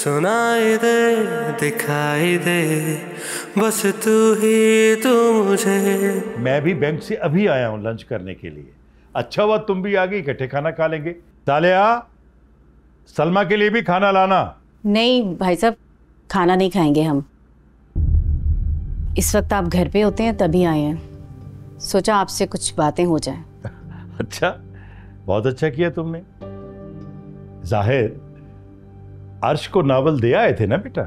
सुनाई दे दिखाई दे, बस तू ही तू मुझे। मैं भी बैंक से अभी आया हूँ लंच करने के लिए। अच्छा हुआ तुम भी आ गई, इकट्ठे खाना खा लेंगे। तालिया, सलमा के लिए भी खाना लाना। नहीं भाई साहब, खाना नहीं खाएंगे हम। इस वक्त आप घर पे होते हैं तभी आए हैं, सोचा आपसे कुछ बातें हो जाएं। अच्छा, बहुत अच्छा किया तुमने। जाहिर अर्श को नावल दे आए थे ना बेटा,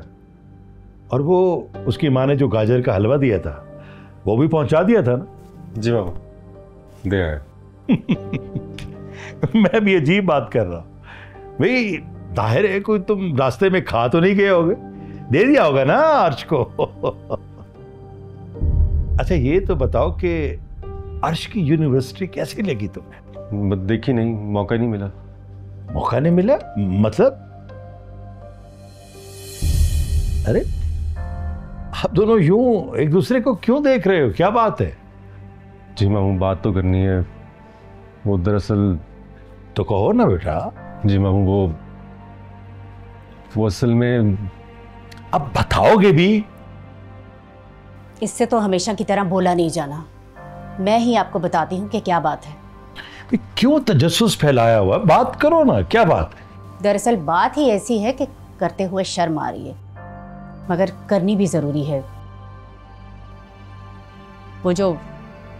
और वो उसकी माँ ने जो गाजर का हलवा दिया था वो भी पहुंचा दिया था ना? जी बाबा, दे आए। मैं भी अजीब बात कर रहा हूं भाई, जाहिर है कोई तुम रास्ते में खा तो नहीं गए होगे, दे दिया होगा ना अर्श को। अच्छा ये तो बताओ कि अर्श की यूनिवर्सिटी कैसी लगी तुम्हें? देखी नहीं, मौका नहीं मिला। मौका नहीं मिला मतलब? अरे आप दोनों यूं एक दूसरे को क्यों देख रहे हो, क्या बात है? जी मामू, बात तो करनी है। वो दरअसल। तो कहो ना बेटा। जी मामू, वो असल में। अब बताओगे भी? इससे तो हमेशा की तरह बोला नहीं जाना। मैं ही आपको बताती हूँ कि क्या बात है। क्यों तजस्सुस फैलाया हुआ, बात करो ना, क्या बात है? दरअसल बात ही ऐसी है कि करते हुए शर्म आ रही है, मगर करनी भी जरूरी है। वो जो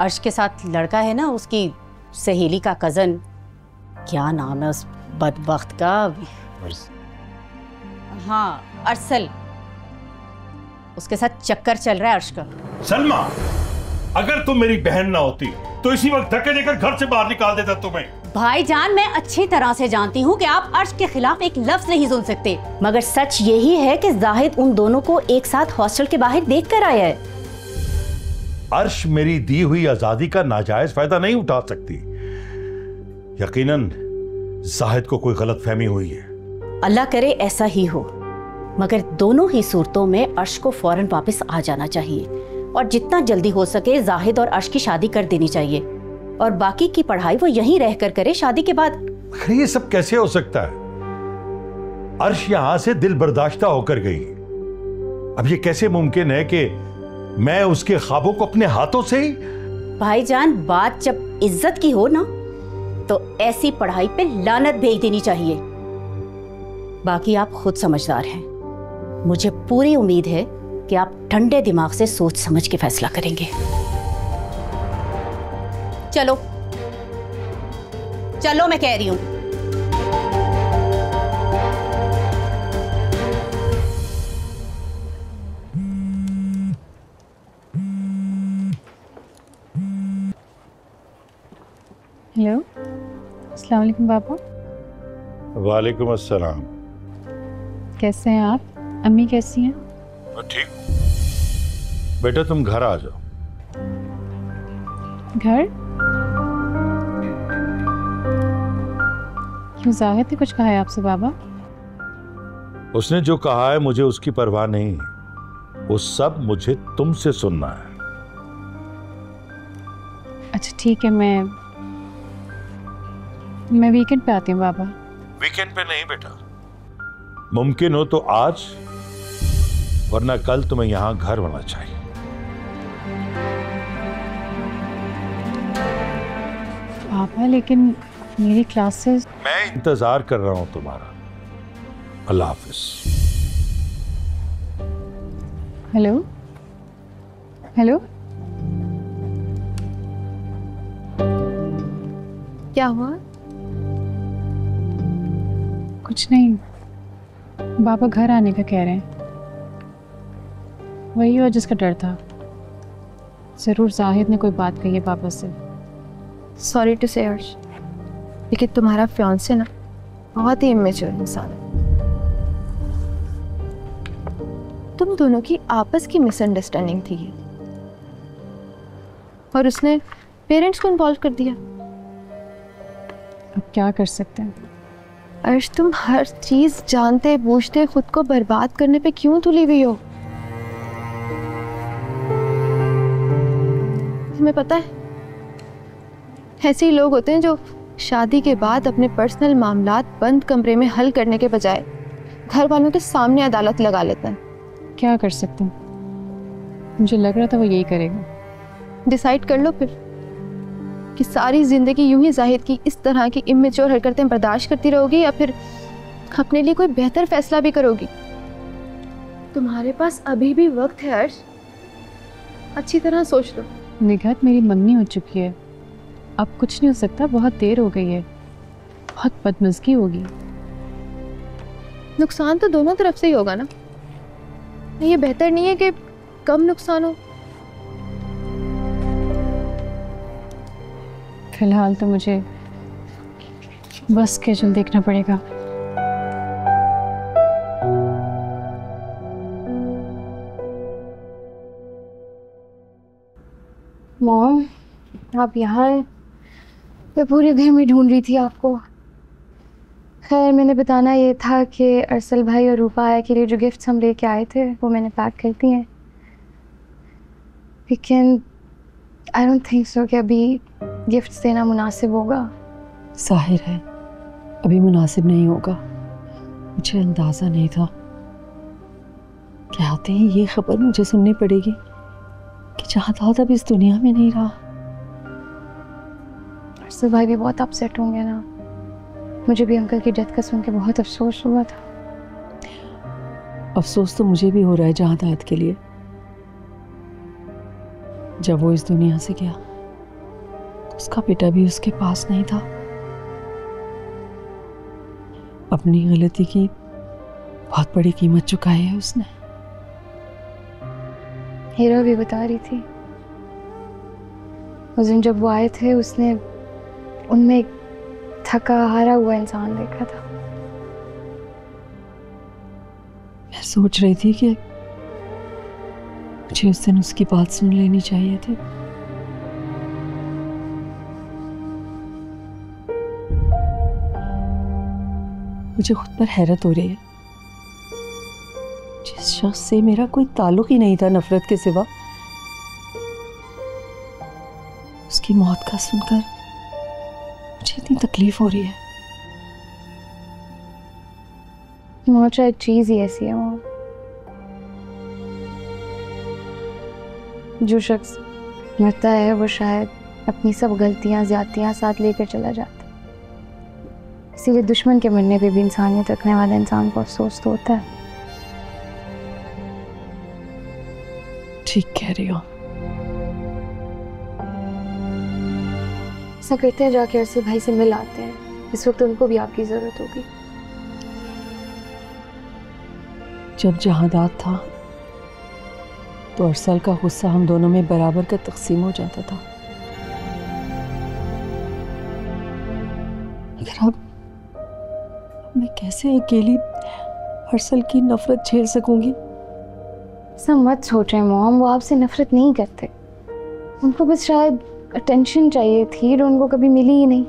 अर्श के साथ लड़का है ना, उसकी सहेली का कजन, क्या नाम है उस बदबख्त का? हाँ, अरसल। उसके साथ चक्कर चल रहा है अर्श का। सलमा, अगर तुम मेरी बहन ना होती तो इसी वक्त धक्के देकर घर से बाहर निकाल देता तुम्हें। भाईजान, मैं अच्छी तरह से जानती हूँ कि आप अर्श के खिलाफ एक लफ्ज नहीं सुन सकते, मगर सच यही है कि जाहिद उन दोनों को एक साथ हॉस्टल के बाहर देख कर आया है। अर्श मेरी दी हुई आजादी का नाजायज फायदा नहीं उठा सकती। यकीनन जाहिद को कोई गलतफहमी हुई है। अल्लाह करे ऐसा ही हो, मगर दोनों ही सूरतों में अर्श को फौरन वापस आ जाना चाहिए, और जितना जल्दी हो सके जाहिद और अर्श की शादी कर देनी चाहिए, और बाकी की पढ़ाई वो यहीं रहकर करे शादी के बाद। ये सब कैसे हो सकता है? अर्श यहां से दिल बर्दाश्ता होकर गई, अब ये कैसे मुमकिन है कि मैं उसके ख्वाबों को अपने हाथों से ही? भाईजान, बात जब इज्जत की हो ना, तो ऐसी पढ़ाई पे लानत भेज देनी चाहिए। बाकी आप खुद समझदार हैं, मुझे पूरी उम्मीद है कि आप ठंडे दिमाग से सोच समझ के फैसला करेंगे। चलो चलो, मैं कह रही हूं। हेलो, अस्सलाम वालेकुम बाबा। वालेकुम अस्सलाम। कैसे हैं आप? अम्मी कैसी हैं? ठीक। बेटा तुम घर आ जाओ। घर? क्यों, जाहिद ने कुछ कहा है आपसे बाबा? उसने जो कहा है मुझे उसकी परवाह नहीं, वो सब मुझे तुमसे सुनना है। अच्छा ठीक है, मैं वीकेंड पे आती हूँ बाबा। वीकेंड पे नहीं बेटा, मुमकिन हो तो आज, वरना कल तुम्हें यहां घर होना चाहिए। पापा, लेकिन मेरी क्लासेस। मैं इंतजार कर रहा हूं तुम्हारा। अल्लाह हाफिज। हेलो हेलो, क्या हुआ? कुछ नहीं, बाबा घर आने का कह रहे हैं। वही हो जिसका डर था। जरूर जाहिद ने कोई बात कही है पापा से। सॉरी टू से अर्श, लेकिन तुम्हारा फियांसे ना बहुत ही इमेच्योर इंसान है। तुम दोनों की आपस की मिसअंडरस्टैंडिंग थी और उसने पेरेंट्स को इन्वॉल्व कर दिया। अब क्या कर सकते हैं? अर्श, तुम हर चीज जानते बूझते खुद को बर्बाद करने पे क्यों तुली हुई हो? तुम्हें पता है, ऐसे ही लोग होते हैं जो शादी के बाद अपने पर्सनल मामलात बंद कमरे में हल करने के बजाय घर वालों के सामने अदालत लगा लेता है। क्या कर सकते हैं, मुझे लग रहा था वो यही करेगा। डिसाइड कर लो फिर कि सारी जिंदगी यूं ही जाहिद की इस तरह की इमेच्योर हरकतें बर्दाश्त करती रहोगी या फिर अपने लिए कोई बेहतर फैसला भी करोगी। तुम्हारे पास अभी भी वक्त है अर्श, अच्छी तरह सोच लो। निगहत मेरी मंगनी हो चुकी है, अब कुछ नहीं हो सकता, बहुत देर हो गई है, बहुत बदमज़गी होगी। नुकसान तो दोनों तरफ से ही होगा ना, ये बेहतर नहीं है कि कम नुकसान हो। फिलहाल तो मुझे बस स्केड्यूल देखना पड़ेगा। मॉम, आप यहाँ हैं? मैं पूरे घर में ढूंढ रही थी आपको। खैर मैंने बताना ये था कि अरसल भाई और रूपा आया के लिए जो गिफ्ट्स हम लेके आए थे वो मैंने पैक कर दिए हैं, लेकिन आई डोंट थिंक सो कि अभी गिफ्ट्स देना मुनासिब होगा। जाहिर है अभी मुनासिब नहीं होगा, मुझे अंदाज़ा नहीं था कि आते ही ये खबर मुझे सुननी पड़ेगी कि जहादात अब इस दुनिया में नहीं रहा। अरसल भाई भी बहुत अपसेट होंगे ना, मुझे भी अंकल की डेथ का सुन के बहुत अफसोस हुआ था। अफसोस तो मुझे भी हो रहा है जहादात के लिए। जब वो इस दुनिया से गया उसका बेटा भी उसके पास नहीं था। अपनी गलती की बहुत बड़ी कीमत चुकाई है उसने। हीरा भी बता रही थी उस दिन जब वो आए थे उसने उनमें एक थका हारा हुआ इंसान देखा था। मैं सोच रही थी कि मुझे उस दिन उसकी बात सुन लेनी चाहिए थी। मुझे खुद पर हैरत हो रही है, जिस शख्स से मेरा कोई ताल्लुक ही नहीं था नफरत के सिवा, उसकी मौत का सुनकर मुझे इतनी तकलीफ हो रही है। मौत एक चीज ही ऐसी है वो, जो शख्स मरता है वो शायद अपनी सब गलतियां ज्यादतियां साथ लेकर चला जाता है। इसीलिए दुश्मन के मरने पे भी इंसानियत रखने वाले इंसान को अफसोस तो होता है। ठीक कह रही हो। ऐसा करते हैं जाके अरसल भाई से मिल आते हैं, इस वक्त उनको भी आपकी जरूरत होगी। जब जहादात था तो अरसल का गुस्सा हम दोनों में बराबर का तकसीम हो जाता था, मगर अब मैं कैसे अकेली अरसल की नफरत झेल सकूंगी? ऐसा मत सोचें मॉम, वो आपसे नफरत नहीं करते, उनको बस शायद अटेंशन चाहिए थी जो उनको कभी मिली ही नहीं।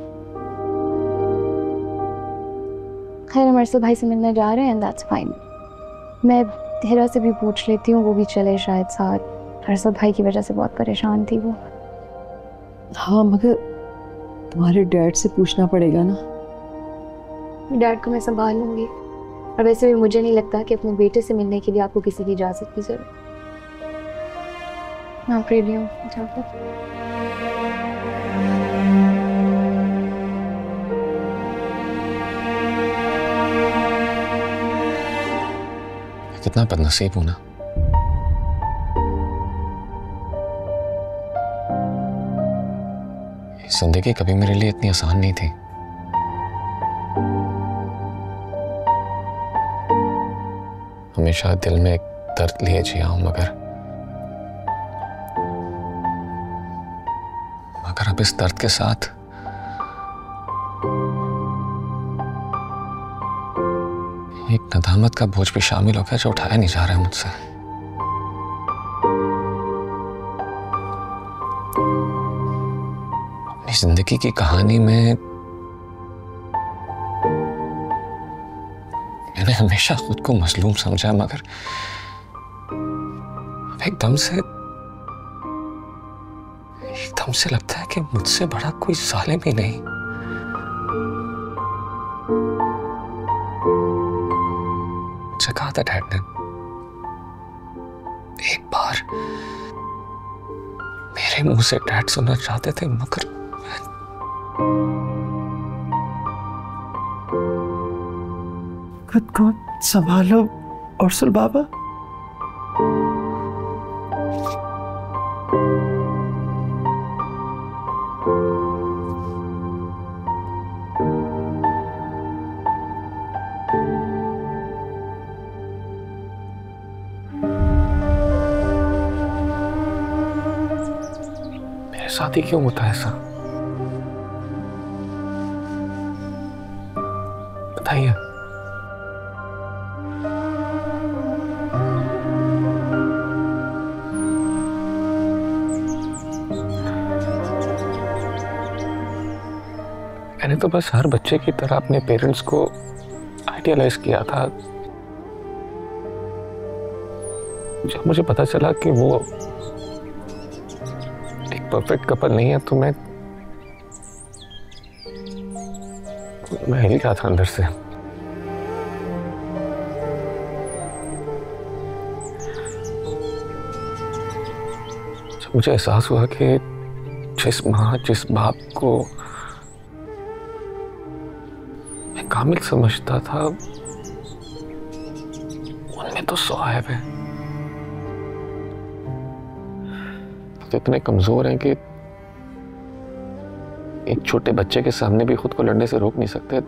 खैर हम अरसल भाई से मिलने जा रहे हैं, दैट्स फाइन। मैं हिरा से भी पूछ लेती हूँ, वो भी चले शायद साथ। अरसल भाई की वजह से बहुत परेशान थी वो। हाँ मगर तुम्हारे डैड से पूछना पड़ेगा ना। डैड को मैं संभाल लूंगी, और वैसे भी मुझे नहीं लगता कि अपने बेटे से मिलने के लिए आपको किसी की इजाज़त की जरूरत। हाँ रेडी हूँ, कितना बदनसीब हूं ना। जिंदगी कभी मेरे लिए इतनी आसान नहीं थी। हमेशा दिल में एक दर्द लिए जिया हूं, मगर अब इस दर्द के साथ एक नदामत का बोझ भी शामिल हो गया जो उठाया नहीं जा रहा है मुझसे। अपनी जिंदगी की कहानी में मैंने हमेशा खुद को मजलूम समझा, मगर अब एकदम से लगता है कि मुझसे बड़ा कोई जालिम ही नहीं। मुझसे कहा था डैड ने, एक बार मेरे मुंह से डैड सुनना चाहते थे, मगर खुद को संभालो अर्सुल बाबा। मेरे साथ ही क्यों होता है ऐसा? बताइए। मैंने तो बस हर बच्चे की तरह अपने पेरेंट्स को आइडियलाइज किया था। जब मुझे पता चला कि वो एक परफेक्ट कपल नहीं है तो मैं हिल गया था अंदर से। जब मुझे एहसास हुआ कि जिस माँ जिस बाप को मैं कामिल समझता था, उनमें तो 100 ऐब है। तो इतने कमजोर हैं कि एक छोटे बच्चे के सामने भी खुद को लड़ने से रोक नहीं सकते।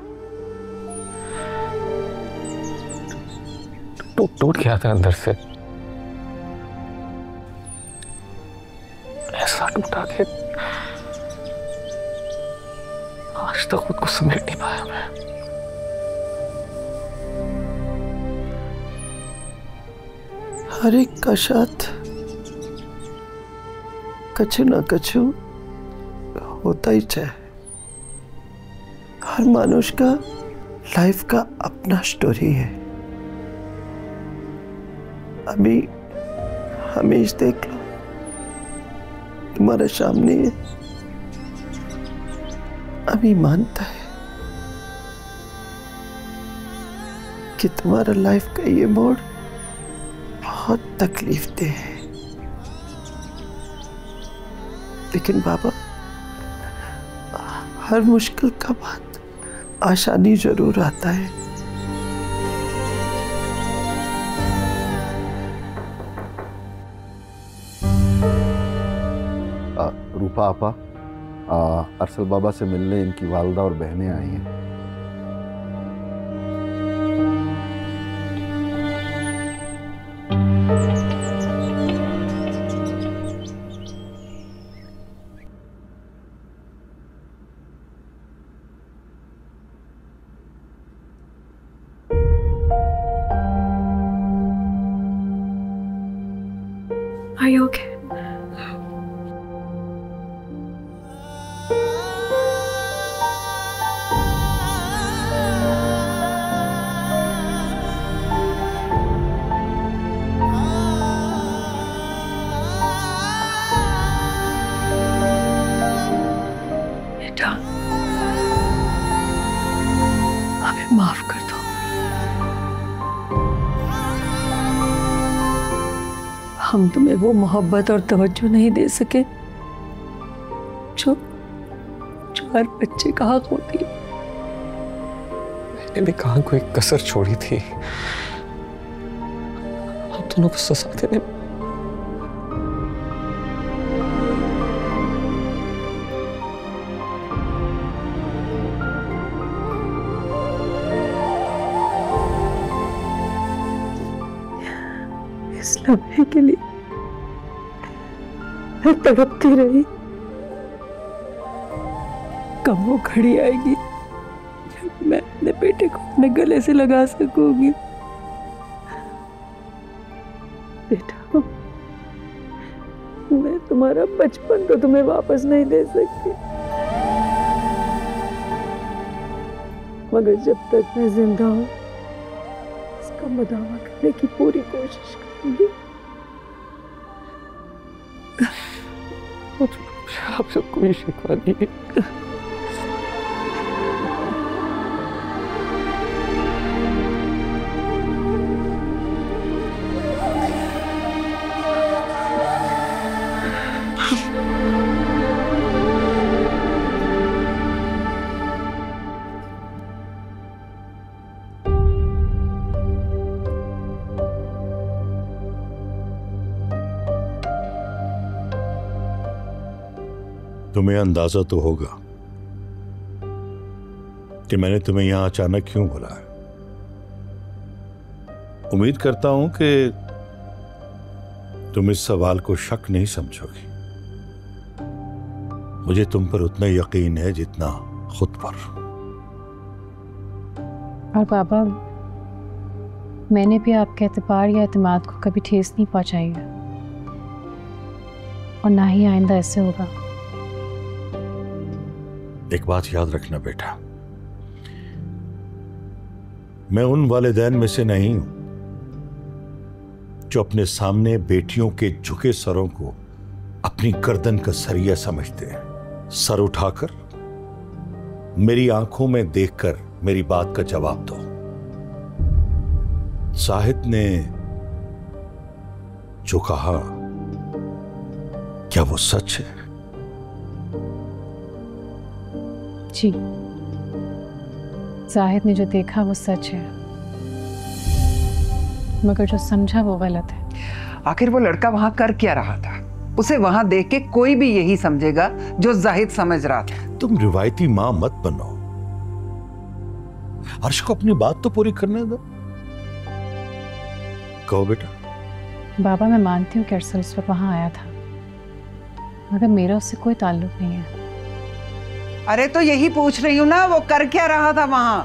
टूट गया था अंदर से, ऐसा टूटा कि आज तक खुद को समेट नहीं पाया मैं। हर एक का साथ कछु ना कछु होता ही चाहे। हर मनुष्य का लाइफ का अपना स्टोरी है। अभी हमें देख लो, तुम्हारे सामने है। अभी मानता है कि तुम्हारा लाइफ का ये मोड़ बहुत तकलीफ दे है, लेकिन बाबा हर मुश्किल का बाद आसानी जरूर आता है। रूपा आपा, अरसल बाबा से मिलने इनकी वालदा और बहनें आई हैं। Are you okay? बेटा, हमें माफ कर दो। हम तुम्हें वो मोहब्बत और तवज्जो नहीं दे सके जो हर बच्चे का हक होती है। मैंने भी कहाँ कोई कसर छोड़ी थी? आप दोनों को सजा देने इस लम्हे के लिए मैं तड़पती रही। कब वो घड़ी आएगी जब मैं अपने बेटे को अपने गले से लगा सकूंगी। बेटा, मैं तुम्हारा बचपन तो तुम्हें वापस नहीं दे सकती, मगर जब तक मैं जिंदा हूं इसका मुदावा करने की पूरी कोशिश करूंगी। आपसे कोई शिकवा नहीं है। तुम्हें अंदाजा तो होगा कि मैंने तुम्हें यहां अचानक क्यों बुलाया। उम्मीद करता हूं कि तुम इस सवाल को शक नहीं समझोगी। मुझे तुम पर उतना यकीन है जितना खुद पर। और बाबा, मैंने भी आपके एतबार या एतमाद को कभी ठेस नहीं पहुंचाई है, और ना ही आइंदा ऐसे होगा। एक बात याद रखना बेटा, मैं उन वालिदैन में से नहीं हूं जो अपने सामने बेटियों के झुके सरों को अपनी गर्दन का सरिया समझते हैं। सर उठाकर मेरी आंखों में देखकर मेरी बात का जवाब दो। जाहिद ने जो कहा, क्या वो सच है? जी, जाहिद ने जो देखा वो सच है, मगर जो समझा वो गलत है। आखिर वो लड़का वहां कर क्या रहा था? उसे वहां देख के कोई भी यही समझेगा जो जाहिद समझ रहा था। तुम रिवायती मां मत बनो। अर्श को अपनी बात तो पूरी करने दो। कहो बेटा। बाबा, मैं मानती हूँ कि अरसल उस वक्त वहां आया था, मगर मेरा उससे कोई ताल्लुक नहीं है। अरे तो यही पूछ रही हूँ ना, वो कर क्या रहा था वहां?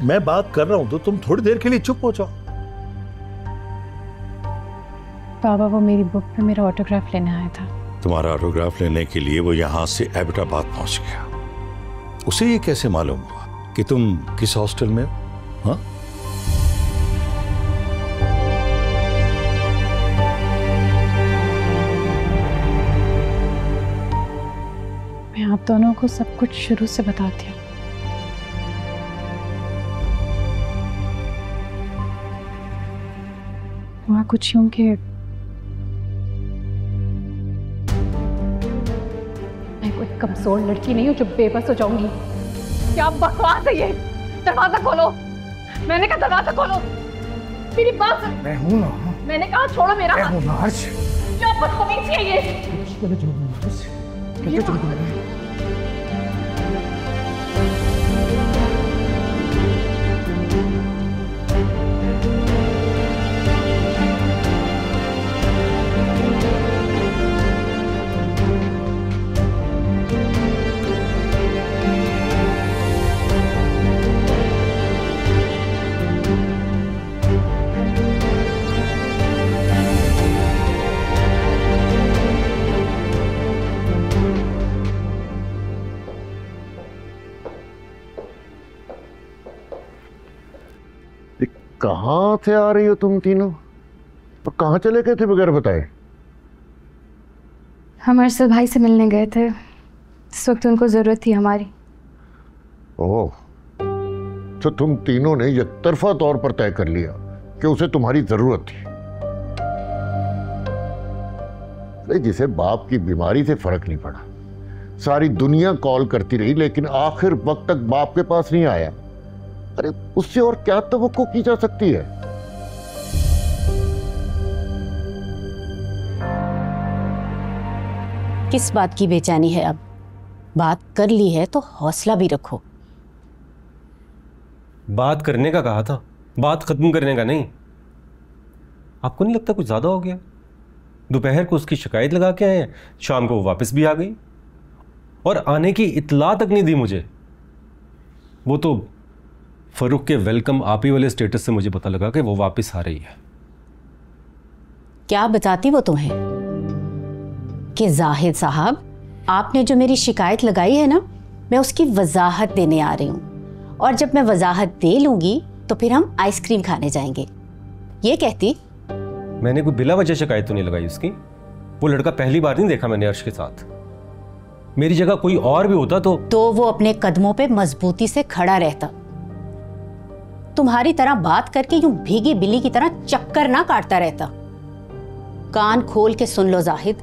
मैं बात कर रहा हूं तो तुम थोड़ी देर के लिए चुप हो जाओ। बाबा, वो मेरी बुक पे मेरा ऑटोग्राफ लेने आया था। तुम्हारा ऑटोग्राफ लेने के लिए वो यहां से एबटाबाद पहुंच गया। उसे ये कैसे मालूम हुआ कि तुम किस हॉस्टल में हो? हाँ? मैं आप दोनों को सब कुछ शुरू से बताती हूँ। हुआ कुछ यूं कि मैं कोई कमजोर लड़की नहीं हूँ जो बेबस हो जाऊंगी। क्या बकवास है ये? दरवाजा खोलो। मैंने कहा दरवाजा खोलो। मेरी बात सुन। मैं हूं ना। मैंने कहा छोड़ो मेरा हाथ। मैं हूं ना हर्ष। क्या बदतमीजी है ये? कहाँ से आ रही हो तुम तीनों? और कहाँ चले गए थे बगैर बताए? हम अरसल भाई से मिलने गए थे, इस वक्त उनको जरूरत थी हमारी। ओह, तो तुम तीनों ने एकतरफा तौर पर तय कर लिया कि उसे तुम्हारी जरूरत थी। अरे जिसे बाप की बीमारी से फर्क नहीं पड़ा, सारी दुनिया कॉल करती रही लेकिन आखिर वक्त तक बाप के पास नहीं आया। अरे उससे और क्या तवक्को की जा सकती है? किस बात की बेचैनी है? अब बात कर ली है तो हौसला भी रखो। बात करने का कहा था, बात खत्म करने का नहीं। आपको नहीं लगता कुछ ज्यादा हो गया? दोपहर को उसकी शिकायत लगा के आए, शाम को वो वापस भी आ गई और आने की इत्तला तक नहीं दी मुझे। वो तो फरूख के वेलकम आप ही वाले स्टेटस से मुझे पता लगा कि वो वापस आ रही है। क्या बताती वो तुम्हें कि जाहिद साहब, आपने जो मेरी शिकायत लगाई है ना, मैं उसकी वजाहत देने आ रही हूं, और जब मैं वजाहत दे लूंगी तो फिर हम आइसक्रीम खाने जाएंगे। ये कहती। मैंने कोई बिला वजह शिकायत तो नहीं लगाई उसकी। वो लड़का पहली बार नहीं देखा मैंने अर्श के साथ। मेरी जगह कोई और भी होता तो वो अपने कदमों पे मजबूती से खड़ा रहता। तुम्हारी तरह बात करके यूं भीगी बिल्ली की तरह चक्कर ना काटता रहता। कान खोल के सुन लो जाहिद,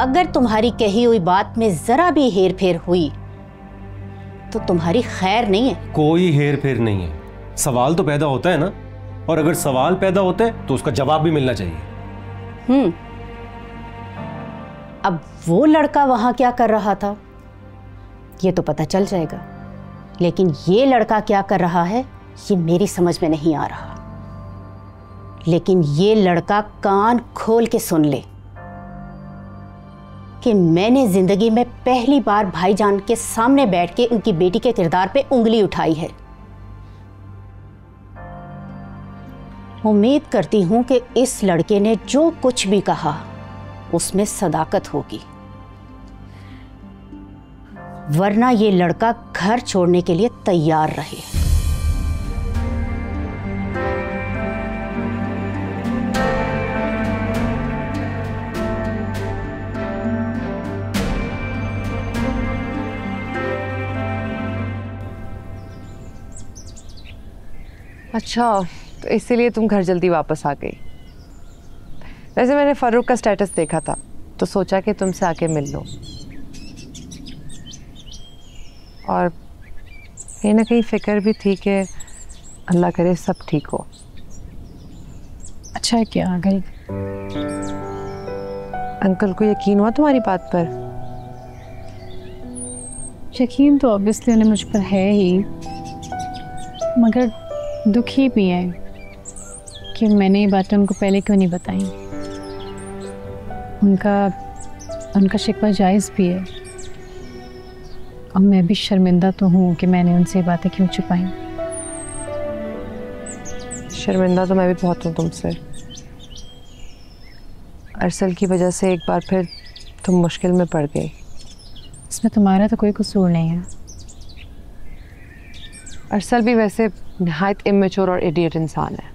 अगर तुम्हारी कही हुई बात में जरा भी हेर फेर हुई तो तुम्हारी खैर नहीं है। कोई हेर फेर नहीं है। सवाल तो पैदा होता है ना, और अगर सवाल पैदा होता है तो उसका जवाब भी मिलना चाहिए। अब वो लड़का वहां क्या कर रहा था ये तो पता चल जाएगा, लेकिन ये लड़का क्या कर रहा है ये मेरी समझ में नहीं आ रहा। लेकिन ये लड़का कान खोल के सुन ले कि मैंने जिंदगी में पहली बार भाईजान के सामने बैठ के उनकी बेटी के किरदार पे उंगली उठाई है। उम्मीद करती हूं कि इस लड़के ने जो कुछ भी कहा उसमें सदाकत होगी, वरना ये लड़का घर छोड़ने के लिए तैयार रहे। अच्छा, तो इसीलिए तुम घर जल्दी वापस आ गई। वैसे मैंने फारूक का स्टेटस देखा था तो सोचा कि तुमसे आके मिल लो, और कहीं ना कहीं फिक्र भी थी कि अल्लाह करे सब ठीक हो। अच्छा है क्या आ गई? अंकल को यकीन हुआ तुम्हारी बात पर? यकीन तो ऑब्वियसली उन्हें मुझ पर है ही, मगर दुखी भी है कि मैंने ये बातें उनको पहले क्यों नहीं बताई। उनका शिकवा जायज़ भी है, और मैं भी शर्मिंदा तो हूँ कि मैंने उनसे बातें क्यों छुपाई। शर्मिंदा तो मैं भी बहुत हूँ तुमसे। अरसल की वजह से एक बार फिर तुम मुश्किल में पड़ गई। इसमें तुम्हारा तो कोई कसूर नहीं है। अरसल भी वैसे नहायत इमेच्योर और इडियट इंसान है।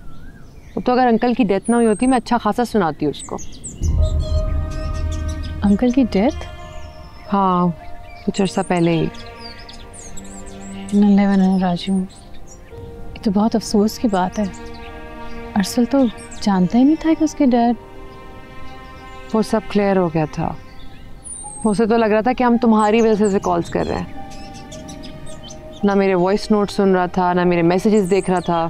वो तो अगर अंकल की डेथ ना हुई होती मैं अच्छा खासा सुनाती उसको। अंकल की डेथ? हाँ, कुछ अर्सा पहले ही। राजू, ये तो बहुत अफसोस की बात है। अरसल तो जानता ही नहीं था कि उसके डैड। वो सब क्लियर हो गया था। उसे तो लग रहा था कि हम तुम्हारी वजह से कॉल्स कर रहे हैं। ना मेरे वॉइस नोट सुन रहा था, ना मेरे मैसेजेस देख रहा था।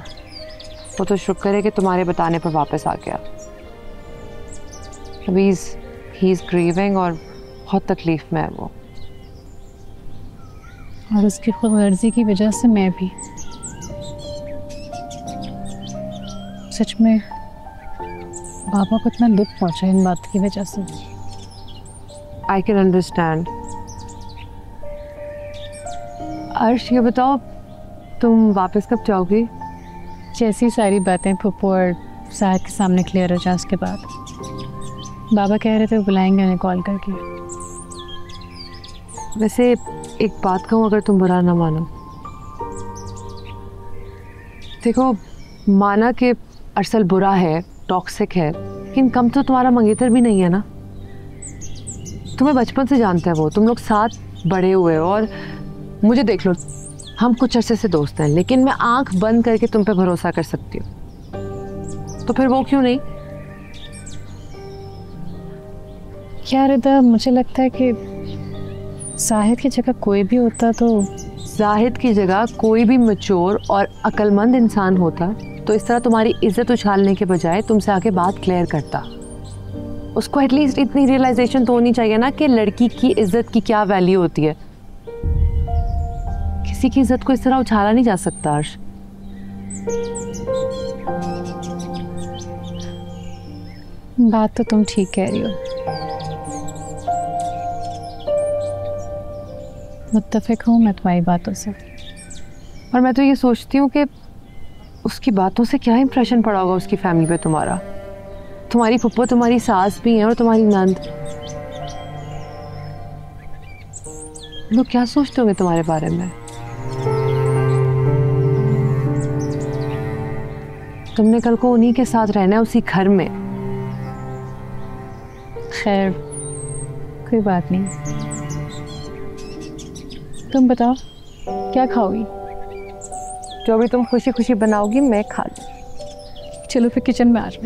वो तो शुक्र है कि तुम्हारे बताने पर वापस आ गया। अभी ही इज ग्रीविंग और बहुत तकलीफ में है वो। और उसकी खुद गर्जी की वजह से मैं भी। सच में पापा को इतना दुख पहुंचा इन बात की वजह से। I can understand. अर्श, ये बताओ तुम वापस कब जाओगी? जैसी सारी बातें फुप्पो और साहिद के सामने क्लियर हो जाए उसके बाद। बाबा कह रहे थे वो बुलाएंगे उन्हें कॉल करके। वैसे एक बात कहूँ, अगर तुम बुरा ना मानो। देखो, माना कि अरसल बुरा है, टॉक्सिक है, लेकिन कम तो तुम्हारा मंगेतर भी नहीं है ना। तुम्हें बचपन से जानते हैं वो, तुम लोग साथ बड़े हुए हो। और मुझे देख लो, हम कुछ अरसे से दोस्त हैं, लेकिन मैं आंख बंद करके तुम पे भरोसा कर सकती हूँ। तो फिर वो क्यों नहीं? क्या रिदा, मुझे लगता है कि जाहिद की जगह कोई भी होता तो। जाहिद की जगह कोई भी मैच्योर और अक्लमंद इंसान होता तो इस तरह तुम्हारी इज्जत उछालने के बजाय तुमसे आके बात क्लियर करता। उसको एटलीस्ट इतनी रियलाइजेशन तो होनी चाहिए ना कि लड़की की इज्जत की क्या वैल्यू होती है। किसी की इज्जत को इस तरह उछाला नहीं जा सकता। अर्श, बात तो तुम ठीक कह रही हो। मुत्तफिक हूँ मैं तुम्हारी बातों से। और मैं तो ये सोचती हूँ कि उसकी बातों से क्या इंप्रेशन पड़ा होगा उसकी फैमिली पे तुम्हारा। तुम्हारी फुप्पो तुम्हारी सास भी हैं और तुम्हारी नंद। लोग क्या सोचते होंगे तुम्हारे बारे में? तुमने कल को उन्हीं के साथ रहना है, उसी घर में। खैर, कोई बात नहीं। तुम बताओ क्या खाओगी? जो भी तुम खुशी खुशी बनाओगी मैं खा लूँ। चलो फिर किचन में आ जाओ।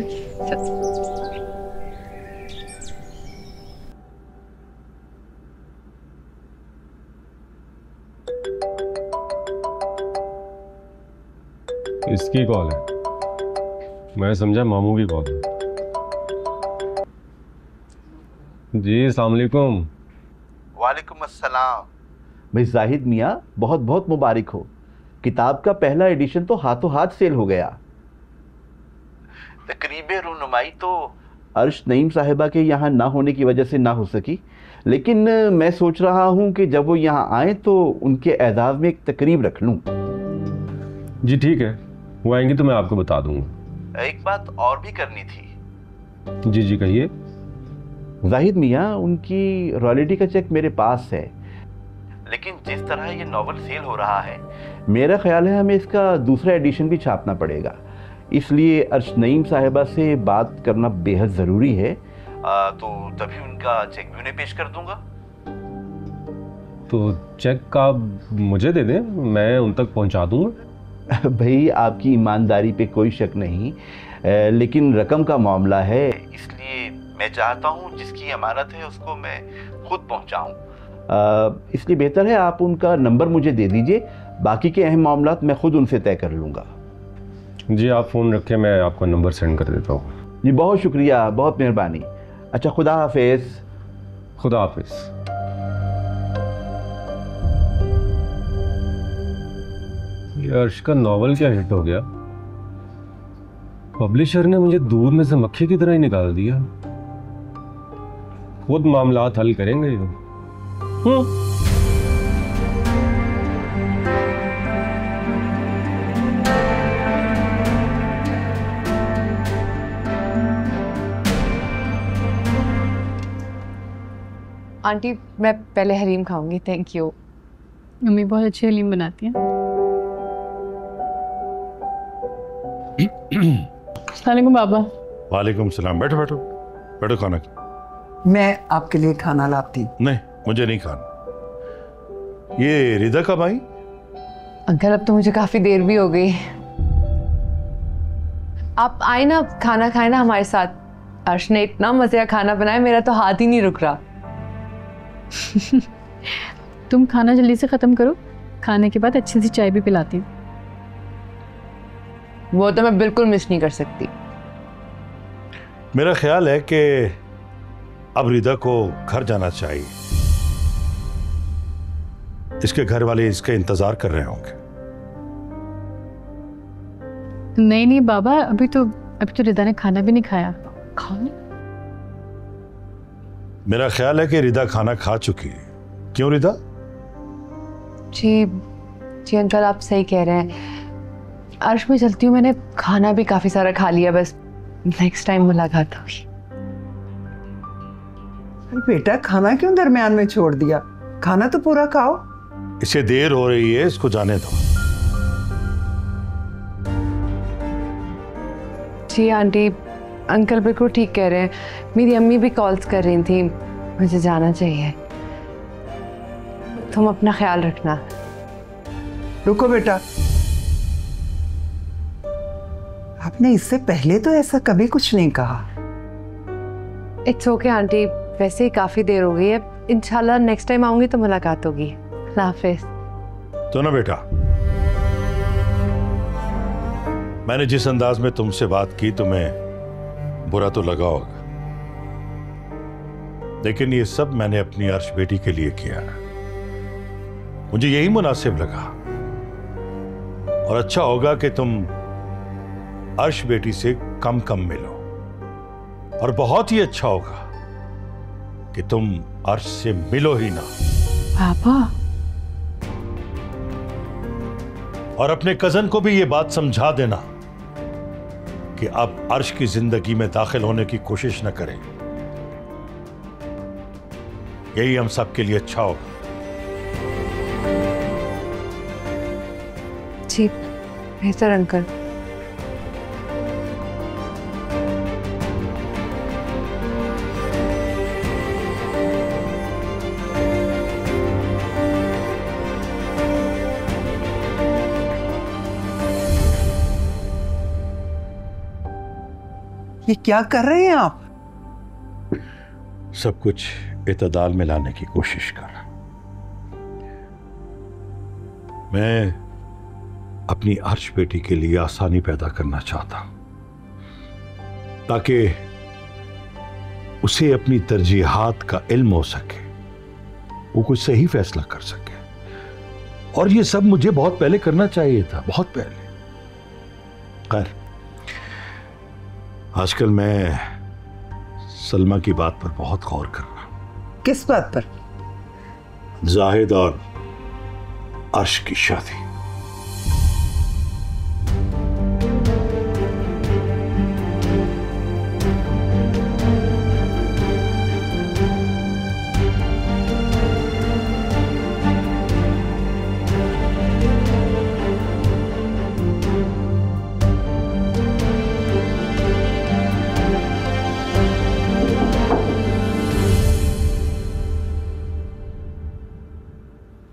इसकी कॉल है, मैं समझा मामू की कॉल है। जी अस्सलाम वालेकुम। वालेकुम अस्सलाम। भाई जाहिद मियाँ, बहुत बहुत मुबारक हो। किताब का पहला एडिशन तो हाथों हाथ सेल हो गया। तकरीबे रुनुमाई तो अर्श नईम साहिबा के यहाँ ना होने की वजह से ना हो सकी, लेकिन मैं सोच रहा हूँ कि जब वो यहाँ आए तो उनके एजाज़ में एक तकरीब रख लूँ। जी ठीक है, वो आएंगे तो मैं आपको बता दूंगा। एक बात और भी करनी थी। जी जी कहिए। जाहिद मियाँ, उनकी रॉयल्टी का चेक मेरे पास है, लेकिन जिस तरह ये नॉवल सेल हो रहा है, मेरा ख्याल है हमें इसका दूसरा एडिशन भी छापना पड़ेगा। इसलिए अर्श नईम साहिबा से बात करना बेहद ज़रूरी है। तो तभी उनका चेक भी उन्हें पेश कर दूंगा। तो चेक आप मुझे दे दें, मैं उन तक पहुंचा दूंगा। भाई आपकी ईमानदारी पे कोई शक नहीं, लेकिन रकम का मामला है, इसलिए मैं चाहता हूँ जिसकी अमानत है उसको मैं खुद पहुँचाऊँ। इसलिए बेहतर है आप उनका नंबर मुझे दे दीजिए, बाकी के अहम मामलात मैं खुद उनसे तय कर लूँगा। जी आप फ़ोन रखें, मैं आपका नंबर सेंड कर देता हूँ। जी बहुत शुक्रिया, बहुत मेहरबानी। अच्छा, खुदा हाफिज़। खुदा हाफिज़। ये अर्श का नॉवल क्या हिट हो गया, पब्लिशर ने मुझे दूध में से मक्खी की तरह ही निकाल दिया। खुद मामलात हल करेंगे ये। आंटी मैं पहले हलीम खाऊंगी, थैंक यू। मम्मी बहुत अच्छी हलीम बनाती हैं। अस्सलाम बाबा। वालेकुम सलाम। बैठो बैठो बैठो, खाना। मैं आपके लिए खाना लाती। नहीं, मुझे नहीं खाना। ये रिदा कब आई? अंकल अब तो मुझे काफी देर भी हो गई। आप आए ना, खाना खाए ना हमारे साथ। अर्श ने इतना मजे का खाना बनाया, मेरा तो हाथ ही नहीं रुक रहा। तुम खाना जल्दी से खत्म करो, खाने के बाद अच्छी सी चाय भी पिलाती हूँ। वो तो मैं बिल्कुल मिस नहीं कर सकती। मेरा ख्याल है कि अब रिदा को घर जाना चाहिए। इसके घर वाले इसका इंतजार कर रहे होंगे। नहीं नहीं बाबा, अभी तो रिदा ने खाना भी नहीं खाया। खाना? मेरा ख्याल है कि रिदा खाना खा चुकी है। क्यों रिदा? जी अंकल आप सही कह रहे हैं। अर्श में चलती हूँ, मैंने खाना भी काफी सारा खा लिया, बस नेक्स्ट टाइम मुलाकात होगी। बेटा खाना क्यों दरमियान में छोड़ दिया? खाना तो पूरा खाओ। इसे देर हो रही है, इसको जाने दो। जी आंटी, अंकल बिल्कुल ठीक कह रहे हैं। मेरी अम्मी भी कॉल्स कर रही थी, मुझे जाना चाहिए। तुम अपना ख्याल रखना। रुको बेटा, आपने इससे पहले तो ऐसा कभी कुछ नहीं कहा। इट्स ओके आंटी, वैसे ही काफी देर हो गई है। इंशाल्लाह नेक्स्ट टाइम आऊंगी तो मुलाकात होगी। अल्लाह हाफिज़। तो ना बेटा, मैंने जिस अंदाज में तुमसे बात की तुम्हें बुरा तो लगा होगा, लेकिन ये सब मैंने अपनी अर्श बेटी के लिए किया। मुझे यही मुनासिब लगा, और अच्छा होगा कि तुम अर्श बेटी से कम कम मिलो, और बहुत ही अच्छा होगा कि तुम अर्श से मिलो ही ना। पापा, और अपने कजन को भी ये बात समझा देना कि अब अर्श की जिंदगी में दाखिल होने की कोशिश न करें। यही हम सब के लिए अच्छा होगा। जी बेहतर अंकल। ये क्या कर रहे हैं आप? सब कुछ इतदाल में लाने की कोशिश कर। मैं अपनी अर्श बेटी के लिए आसानी पैदा करना चाहता हूं, ताकि उसे अपनी तरजीहात का इल्म हो सके, वो कोई सही फैसला कर सके। और ये सब मुझे बहुत पहले करना चाहिए था, बहुत पहले। खैर, आजकल मैं सलमा की बात पर बहुत गौर कर रहा हूं। किस बात पर? जाहिद और अर्श की शादी।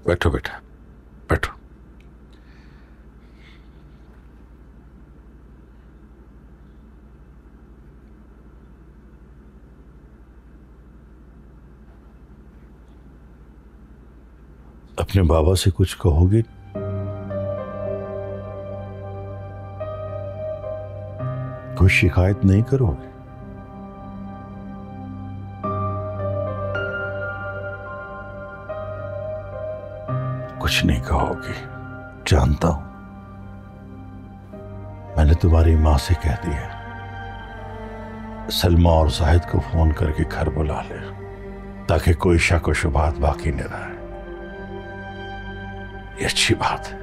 बैठो बेटा, बैठो। अपने बाबा से कुछ कहोगे? कोई शिकायत नहीं करोगे? कुछ नहीं कहोगी, जानता हूं। मैंने तुम्हारी मां से कह दिया सलमा और जाहिद को फोन करके घर बुला ले, ताकि कोई शक व शुबहात बाकी न रहे। ये अच्छी बात है।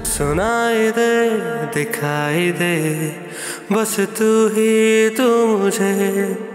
सुनाई दे, दिखाई दे, बस तू ही तू मुझे।